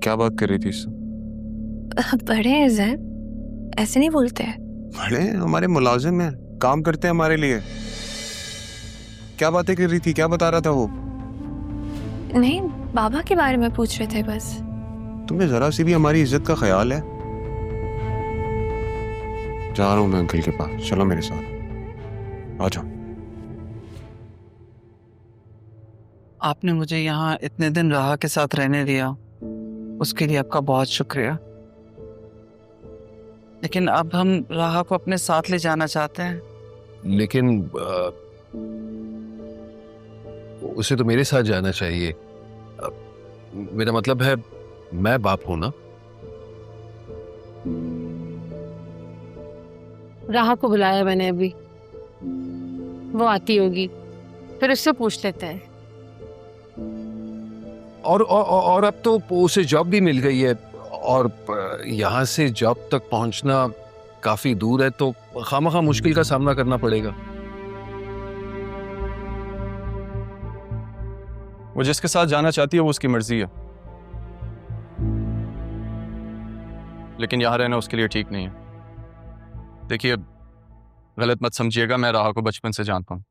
क्या बात कर रही थी इससे? बड़े हैं जैन, ऐसे नहीं बोलते हैं। बड़े हैं, हमारे मुलाजिम हैं, काम करते हैं हमारे लिए। क्या बातें कर रही थी, क्या बता रहा था वो? नहीं, बाबा के बारे में पूछ रहे थे बस। तुम्हें जरा सी भी हमारी इज्जत का ख्याल है? जा रहा हूं मैं अंकल के पास, चलो मेरे साथ आ जाओ। आपने मुझे यहाँ इतने दिन राहा के साथ रहने दिया, उसके लिए आपका बहुत शुक्रिया। लेकिन अब हम राहा को अपने साथ ले जाना चाहते हैं। लेकिन उसे तो मेरे साथ जाना चाहिए। मेरा मतलब है, मैं बाप हूं ना। राहा को बुलाया मैंने अभी, वो आती होगी, फिर उससे पूछ लेते हैं। और अब तो उसे जॉब भी मिल गई है, और यहाँ से जॉब तक पहुंचना काफी दूर है, तो खामखा मुश्किल का सामना करना पड़ेगा। वो जिसके साथ जाना चाहती है वो उसकी मर्जी है, लेकिन यहाँ रहना उसके लिए ठीक नहीं है। देखिए, गलत मत समझिएगा, मैं राहा को बचपन से जानता हूँ।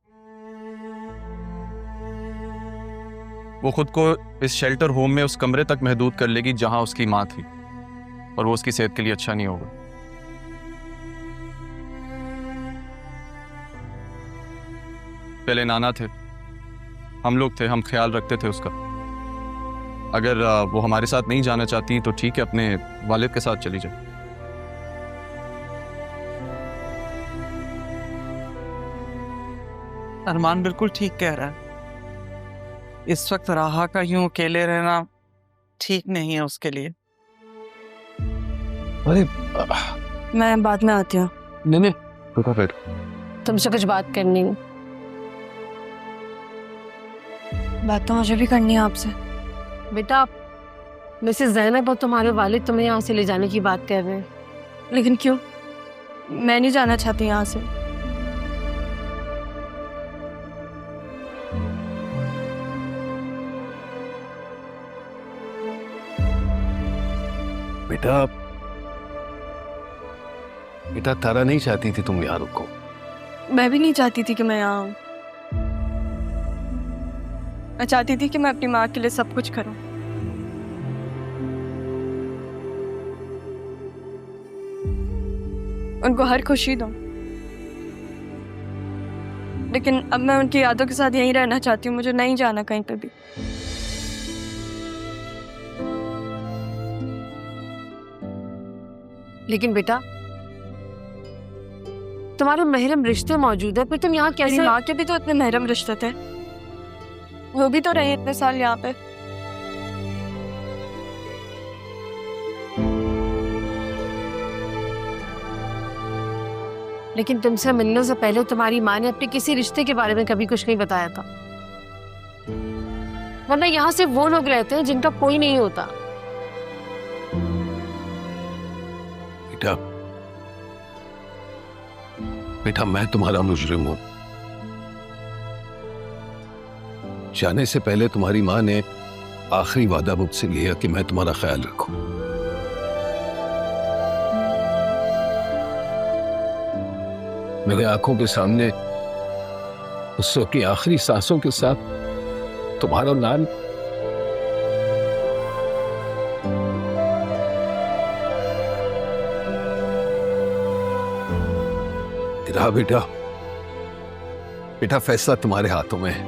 वो खुद को इस शेल्टर होम में उस कमरे तक महदूद कर लेगी जहां उसकी मां थी, और वो उसकी सेहत के लिए अच्छा नहीं होगा। पहले नाना थे, हम लोग थे, हम ख्याल रखते थे उसका। अगर वो हमारे साथ नहीं जाना चाहती तो ठीक है, अपने वालिद के साथ चली जाए। अरमान बिल्कुल ठीक कह रहा है। इस वक्त राहा का यूं अकेले रहना ठीक नहीं है उसके लिए। अरे मैं बाद में आती हूँ। नहीं, रुको फिर। तुमसे कुछ बात करनी है। बात तो मुझे भी करनी है आपसे। बेटा, मिसेस ज़ैनब और तुम्हारे वालिद तुम्हें यहाँ से ले जाने की बात कर रहे हैं। लेकिन क्यों? मैं नहीं जाना चाहती यहाँ से। बेटा तारा नहीं चाहती थी तुम यहाँ रुको। मैं भी नहीं चाहती थी कि मैं यहाँ आऊँ। मैं चाहती थी कि मैं अपनी माँ के लिए सब कुछ करूँ। उनको हर खुशी दूँ। लेकिन अब मैं उनकी यादों के साथ यहीं रहना चाहती हूँ, मुझे नहीं जाना कहीं पे भी। लेकिन बेटा, तुम्हारे महरम रिश्ते मौजूद है, फिर तुम यहाँ मेरी कैसे? माँ के भी तो इतने महरम रिश्ते थे, वो भी तो रहे इतने साल यहाँ पे। लेकिन तुमसे मिलने से पहले तुम्हारी माँ ने अपने किसी रिश्ते के बारे में कभी कुछ नहीं बताया था। वरना यहाँ से वो लोग रहते हैं जिनका कोई नहीं होता। बेटा मैं तुम्हारा मुजरिम हूं। जाने से पहले तुम्हारी माँ ने आखिरी वादा मुझसे लिया कि मैं तुम्हारा ख्याल रखूं। मेरे आंखों के सामने उस वक्त की आखिरी सांसों के साथ तुम्हारा नाम तेरा। बेटा फैसला तुम्हारे हाथों में है।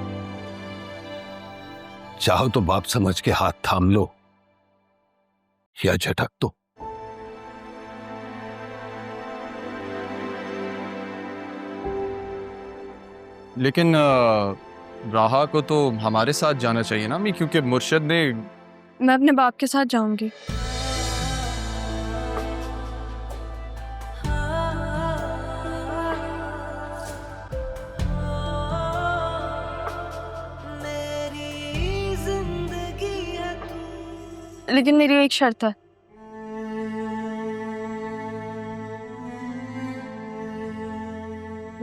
चाहो तो बाप समझ के हाथ थाम लो या झटक दो। लेकिन राहा को तो हमारे साथ जाना चाहिए ना अम्मी, क्योंकि मुर्शद ने। मैं अपने बाप के साथ जाऊंगी। लेकिन मेरी एक शर्त है।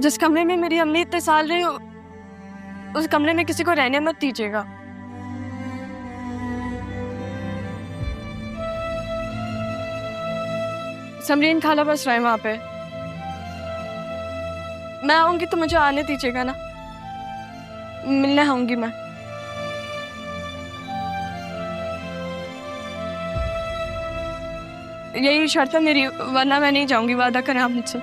जिस कमरे में मेरी अम्मी इतने साल रही, उस कमरे में किसी को रहने मत दीजिएगा। समरीन खाला बस रहे वहां पे। मैं आऊंगी तो मुझे आने दीजिएगा ना, मिलने आऊंगी मैं। यही शर्त है मेरी, वरना मैं नहीं जाऊंगी। वादा करें आप मुझसे।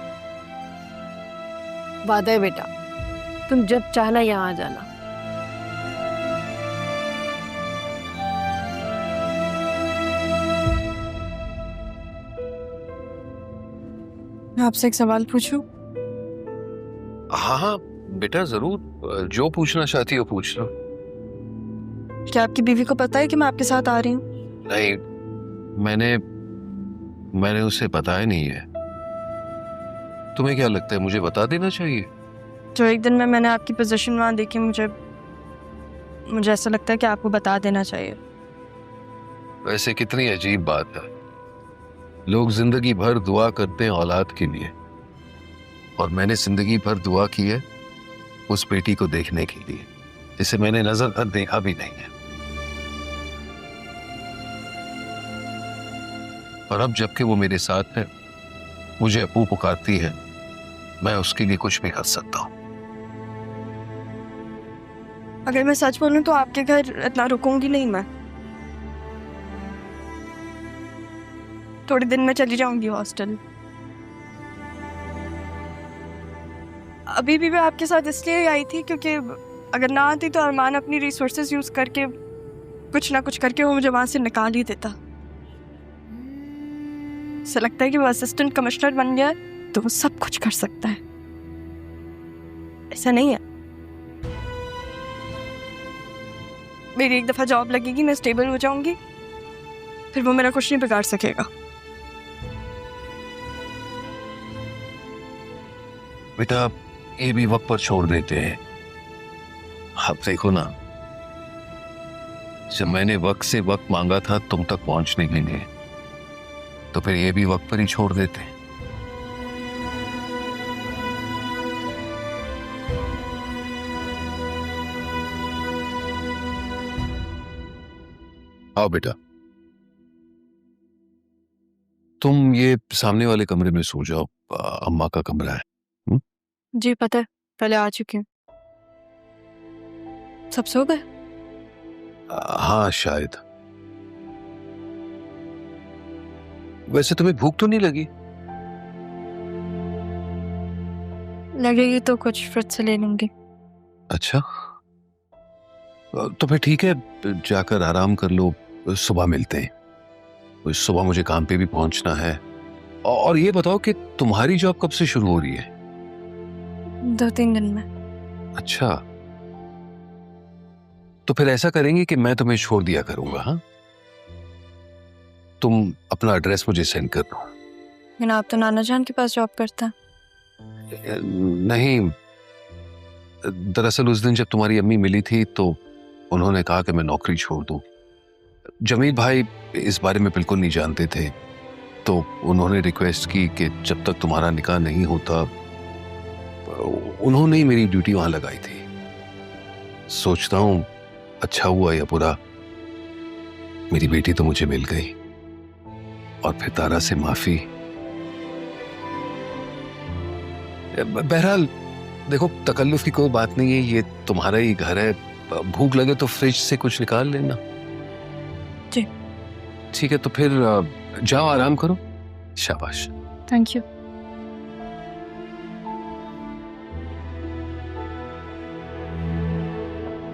वादा है बेटा, तुम जब चाहना यहाँ आ जाना। मैं आपसे एक सवाल पूछूं? हाँ हाँ बेटा जरूर, जो पूछना चाहती हो पूछ लो। क्या आपकी बीवी को पता है कि मैं आपके साथ आ रही हूँ? नहीं, मैंने उसे बताया नहीं है। तुम्हें क्या लगता है मुझे बता देना चाहिए? जो एक दिन में मैंने आपकी पोजीशन वहां देखी, मुझे ऐसा लगता है कि आपको बता देना चाहिए। वैसे कितनी अजीब बात है, लोग जिंदगी भर दुआ करते हैं औलाद के लिए, और मैंने जिंदगी भर दुआ की है उस बेटी को देखने के लिए जिसे मैंने नजर तक देखा भी नहीं है। और अब जबकि वो मेरे साथ है, मुझे अपू पुकारती है, मैं उसके लिए कुछ भी कर सकता हूँ। अगर मैं सच बोलूं तो आपके घर इतना रुकूंगी नहीं मैं। थोड़े दिन में चली जाऊंगी हॉस्टल। अभी भी मैं आपके साथ इसलिए आई थी क्योंकि अगर ना आती तो अरमान अपनी रिसोर्सेज यूज करके कुछ ना कुछ करके वो मुझे वहां से निकाल ही देता। ऐसा लगता है कि वो असिस्टेंट कमिश्नर बन गया है तो वो सब कुछ कर सकता है। ऐसा नहीं है। मेरी एक दफा जॉब लगेगी, मैं स्टेबल हो जाऊंगी, फिर वो मेरा कुछ नहीं बिगाड़ सकेगा। बेटा ये भी वक्त पर छोड़ देते हैं। आप देखो ना, जब मैंने वक्त से वक्त मांगा था तुम तक पहुंचने के लिए, तो फिर ये भी वक्त पर ही छोड़ देते हैं। आओ बेटा, तुम ये सामने वाले कमरे में सो जाओ, अम्मा का कमरा है। जी पता है, पहले आ चुकी हूँ। सब सो गए? हाँ शायद। वैसे तुम्हें भूख तो नहीं लगी? लगेगी तो कुछ फ्रूट से ले लूंगी। अच्छा, तो फिर ठीक है, जाकर आराम कर लो, सुबह मिलते हैं। सुबह मुझे काम पे भी पहुंचना है। और ये बताओ कि तुम्हारी जॉब कब से शुरू हो रही है? 2-3 दिन में। अच्छा, तो फिर ऐसा करेंगे कि मैं तुम्हें छोड़ दिया करूंगा। हाँ, तुम अपना एड्रेस मुझे सेंड कर दो। लेकिन आप तो नाना जान के पास जॉब करते हैं। नहीं, दरअसल उस दिन जब तुम्हारी अम्मी मिली थी तो उन्होंने कहा कि मैं नौकरी छोड़ दूं। जमील भाई इस बारे में बिल्कुल नहीं जानते थे, तो उन्होंने रिक्वेस्ट की कि जब तक तुम्हारा निकाह नहीं होता, उन्होंने ही मेरी ड्यूटी वहां लगाई थी। सोचता हूं अच्छा हुआ या बुरा, मेरी बेटी तो मुझे मिल गई, और फिर तारा से माफी। बहरहाल देखो, तकल्लुफ की कोई बात नहीं है, ये तुम्हारा ही घर है। भूख लगे तो फ्रिज से कुछ निकाल लेना। जी ठीक है, तो फिर जाओ आराम करो। शाबाश। Thank you.